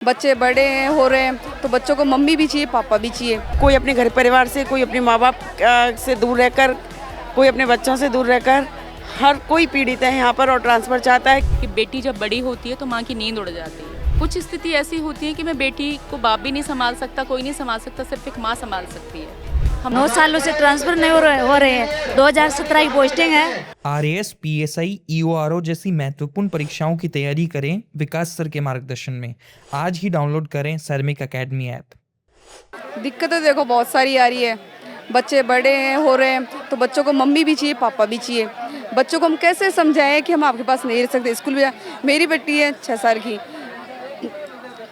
बच्चे बड़े हैं हो रहे हैं तो बच्चों को मम्मी भी चाहिए, पापा भी चाहिए। कोई अपने घर परिवार से, कोई अपने माँ बाप से दूर रहकर, कोई अपने बच्चों से दूर रहकर, हर कोई पीड़ित है यहाँ पर और ट्रांसफ़र चाहता है। कि बेटी जब बड़ी होती है तो माँ की नींद उड़ जाती है। कुछ स्थिति ऐसी होती है कि मैं बेटी को बाप भी नहीं संभाल सकता, कोई नहीं संभाल सकता, सिर्फ एक माँ संभाल सकती है। हम 9 सालों से ट्रांसफर नहीं हो रहे हैं। 2017 की पोस्टिंग है। आरएएस, पीएसआई, ईओआरओ जैसी महत्वपूर्ण परीक्षाओं की तैयारी करें विकास सर के मार्गदर्शन में। आज ही डाउनलोड करें सैरमिक एकेडमी ऐप। दिक्कतें देखो बहुत सारी आ रही है। बच्चे बड़े हैं हो रहे हैं तो बच्चों को मम्मी भी चाहिए, पापा भी चाहिए। बच्चों को हम कैसे समझाएं कि हम आपके पास नहीं रह सकते। स्कूल में मेरी बेटी है 6 साल की,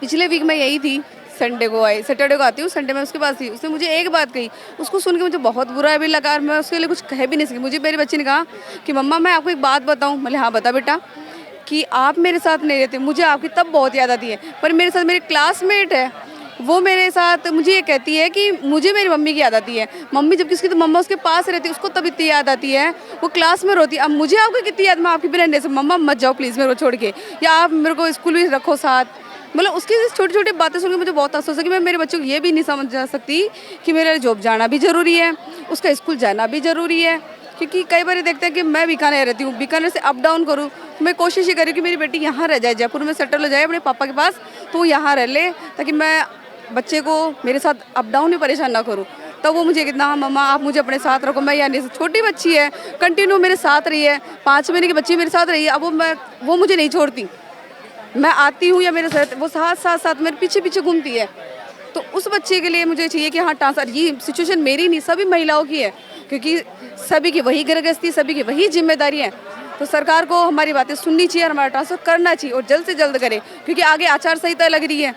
पिछले वीक में यही थी, संडे को आई, सैटरडे को आती हूँ, संडे में उसके पास थी। उसने मुझे एक बात कही, उसको सुन के मुझे बहुत बुरा भी लगा और मैं उसके लिए कुछ कह भी नहीं सकी। मुझे मेरी बच्ची ने कहा कि मम्मा मैं आपको एक बात बताऊँ। मैंने हाँ बता बेटा। कि आप मेरे साथ नहीं रहते, मुझे आपकी तब बहुत याद आती है, पर मेरे साथ मेरी क्लासमेट है, वो मेरे साथ मुझे ये कहती है कि मुझे मेरी मम्मी की याद आती है। मम्मी जब किसकी तो मम्मा उसके पास रहती है, उसको तब इतनी याद आती है, वो क्लास में रोती है। अब मुझे आपको कितनी याद, मैं आपकी बिना रहने से, मम्मा मत जाओ प्लीज़ मेरे को छोड़ के, या आप मेरे को स्कूल में रखो साथ। मतलब उसकी छोटी छोटी बातें सुन के मुझे बहुत अफसोस है कि मैं मेरे बच्चों को ये भी नहीं समझ सकती कि मेरे जॉब जाना भी ज़रूरी है, उसका स्कूल जाना भी ज़रूरी है। क्योंकि कई बार देखते हैं कि मैं बीकानेर रहती हूँ, बीकानेर से अप डाउन करूँ, मैं कोशिश ये करी कि मेरी बेटी यहाँ रह जाए, जयपुर में सेटल हो जाए अपने पापा के पास, तो वो यहाँ रह ले, ताकि मैं बच्चे को मेरे साथ अप डाउन ही परेशान ना करूँ। तब वो मुझे कितना, हाँ मम्मा आप मुझे अपने साथ रखो, मैं यहाँ नहीं। छोटी बच्ची है, कंटिन्यू मेरे साथ रही है, 5 महीने की बच्ची मेरे साथ रही है। अब वो मुझे नहीं छोड़ती, मैं आती हूँ या मेरे साथ वो साथ मेरे पीछे पीछे घूमती है। तो उस बच्चे के लिए मुझे चाहिए कि हाँ ट्रांसफर, ये सिचुएशन मेरी नहीं सभी महिलाओं की है, क्योंकि सभी की वही गृहस्थी, सभी की वही जिम्मेदारी है। तो सरकार को हमारी बातें सुननी चाहिए और हमारा ट्रांसफर करना चाहिए और जल्द से जल्द करे, क्योंकि आगे आचार संहिता लग रही है।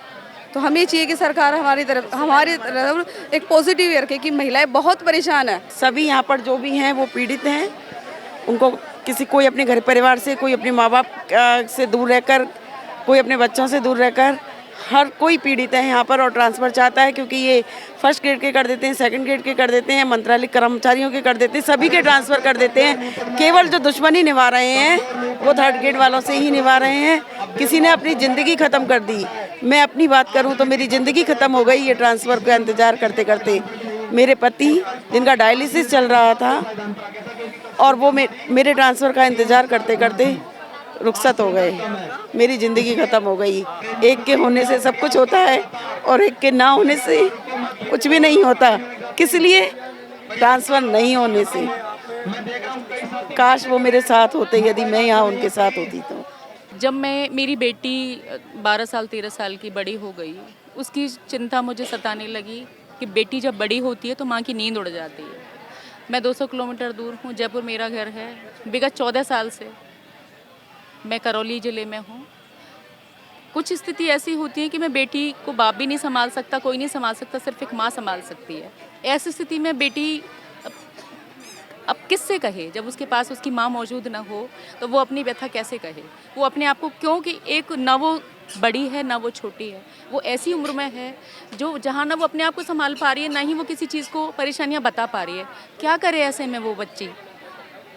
तो हमें चाहिए कि सरकार हमारी तरफ एक पॉजिटिव रखे कि महिलाएं बहुत परेशान है। सभी यहाँ पर जो भी हैं वो पीड़ित हैं। उनको कोई अपने घर परिवार से, कोई अपने माँ बाप से दूर रहकर, कोई अपने बच्चों से दूर रहकर, हर कोई पीड़ित है यहाँ पर और ट्रांसफ़र चाहता है। क्योंकि ये फर्स्ट ग्रेड के कर देते हैं, सेकंड ग्रेड के कर देते हैं, मंत्रालय कर्मचारियों के कर देते हैं, सभी के ट्रांसफ़र कर देते हैं। केवल जो दुश्मनी निभा रहे हैं वो थर्ड ग्रेड वालों से ही निभा रहे हैं। किसी ने अपनी ज़िंदगी ख़त्म कर दी। मैं अपनी बात करूँ तो मेरी ज़िंदगी ख़त्म हो गई ये ट्रांसफ़र का इंतज़ार करते करते। मेरे पति जिनका डायलिसिस चल रहा था और वो मेरे ट्रांसफ़र का इंतज़ार करते करते रुखसत हो गए। मेरी ज़िंदगी ख़त्म हो गई। एक के होने से सब कुछ होता है और एक के ना होने से कुछ भी नहीं होता। किस लिए? ट्रांसफ़र नहीं होने से। काश वो मेरे साथ होते, यदि मैं यहाँ उनके साथ होती तो। जब मेरी बेटी 12 साल 13 साल की बड़ी हो गई, उसकी चिंता मुझे सताने लगी कि बेटी जब बड़ी होती है तो माँ की नींद उड़ जाती है। मैं 200 किलोमीटर दूर हूँ, जयपुर मेरा घर है। विगत 14 साल से मैं करौली ज़िले में हूँ। कुछ स्थिति ऐसी होती है कि मैं बेटी को बाप भी नहीं संभाल सकता, कोई नहीं संभाल सकता, सिर्फ एक माँ संभाल सकती है। ऐसी स्थिति में बेटी अब किससे कहे? जब उसके पास उसकी माँ मौजूद ना हो तो वो अपनी व्यथा कैसे कहे? वो अपने आप को, क्योंकि एक ना वो बड़ी है ना वो छोटी है, वो ऐसी उम्र में है जो जहाँ ना वो अपने आप को संभाल पा रही है, ना ही वो किसी चीज़ को परेशानियाँ बता पा रही है। क्या करे ऐसे में वो बच्ची?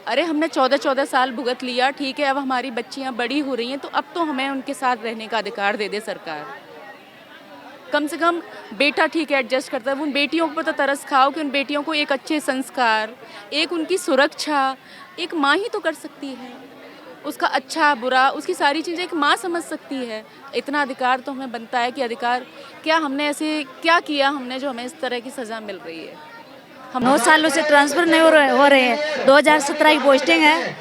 अरे हमने 14 साल भुगत लिया, ठीक है, अब हमारी बच्चियां बड़ी हो रही हैं तो अब तो हमें उनके साथ रहने का अधिकार दे दे सरकार। कम से कम बेटा ठीक है एडजस्ट करता है, उन बेटियों पर तो तरस खाओ कि उन बेटियों को एक अच्छे संस्कार, एक उनकी सुरक्षा एक माँ ही तो कर सकती है। उसका अच्छा बुरा, उसकी सारी चीज़ें एक माँ समझ सकती है। इतना अधिकार तो हमें बनता है कि अधिकार क्या, हमने ऐसे क्या किया हमने जो हमें इस तरह की सज़ा मिल रही है? 9 सालों से ट्रांसफर नहीं हो रहे हैं। 2017 की पोस्टिंग है।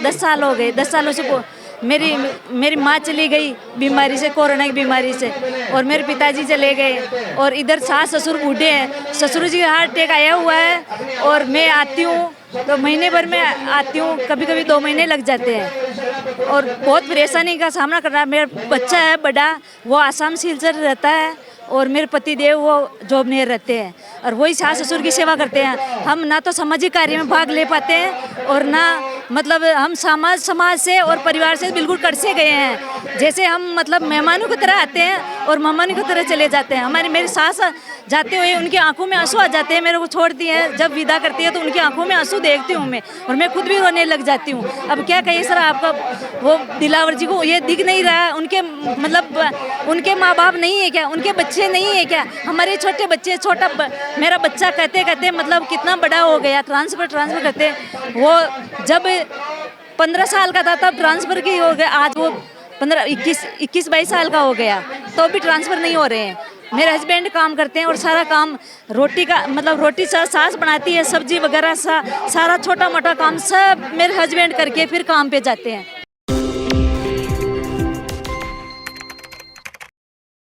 10 साल हो गए। 10 सालों से मेरी माँ चली गई बीमारी से, कोरोना की बीमारी से, और मेरे पिताजी चले गए, और इधर सास ससुर बूढ़े हैं। ससुर जी का हार्ट अटैक आया हुआ है और मैं आती हूँ तो महीने भर में आती हूँ, कभी कभी 2 महीने लग जाते हैं और बहुत परेशानी का सामना कर रहा है। मेरा बच्चा है बड़ा, वो आसाम सिलचर रहता है और मेरे पति देव वो जॉब में रहते हैं और वही सास ससुर की सेवा करते हैं। हम ना तो सामाजिक कार्य में भाग ले पाते हैं और ना मतलब हम समाज से और परिवार से बिल्कुल कट से गए हैं। जैसे हम मतलब मेहमानों की तरह आते हैं और मेहमानों की तरह चले जाते हैं। मेरी सास जाते हुए उनकी आंखों में आंसू आ जाते हैं, मेरे को छोड़ती हैं, जब विदा करती है तो उनकी आंखों में आंसू देखती हूँ मैं, और मैं खुद भी रोने लग जाती हूँ। अब क्या कहिए सर, आपका वो दिलावर जी को ये दिख नहीं रहा है, उनके मतलब उनके माँ बाप नहीं है क्या, उनके बच्चे नहीं है क्या? हमारे छोटे बच्चे, मेरा बच्चा कहते कहते मतलब कितना बड़ा हो गया, ट्रांसफ़र करते, वो जब 15 साल का था तब ट्रांसफ़र की हो गया, आज वो 21-22 साल का हो गया तो भी ट्रांसफ़र नहीं हो रहे हैं। मेरे हस्बैंड काम करते हैं और सारा काम रोटी का मतलब रोटी सास बनाती है, सब्जी वगैरह सारा छोटा मोटा काम सब मेरे हस्बैंड करके फिर काम पे जाते हैं।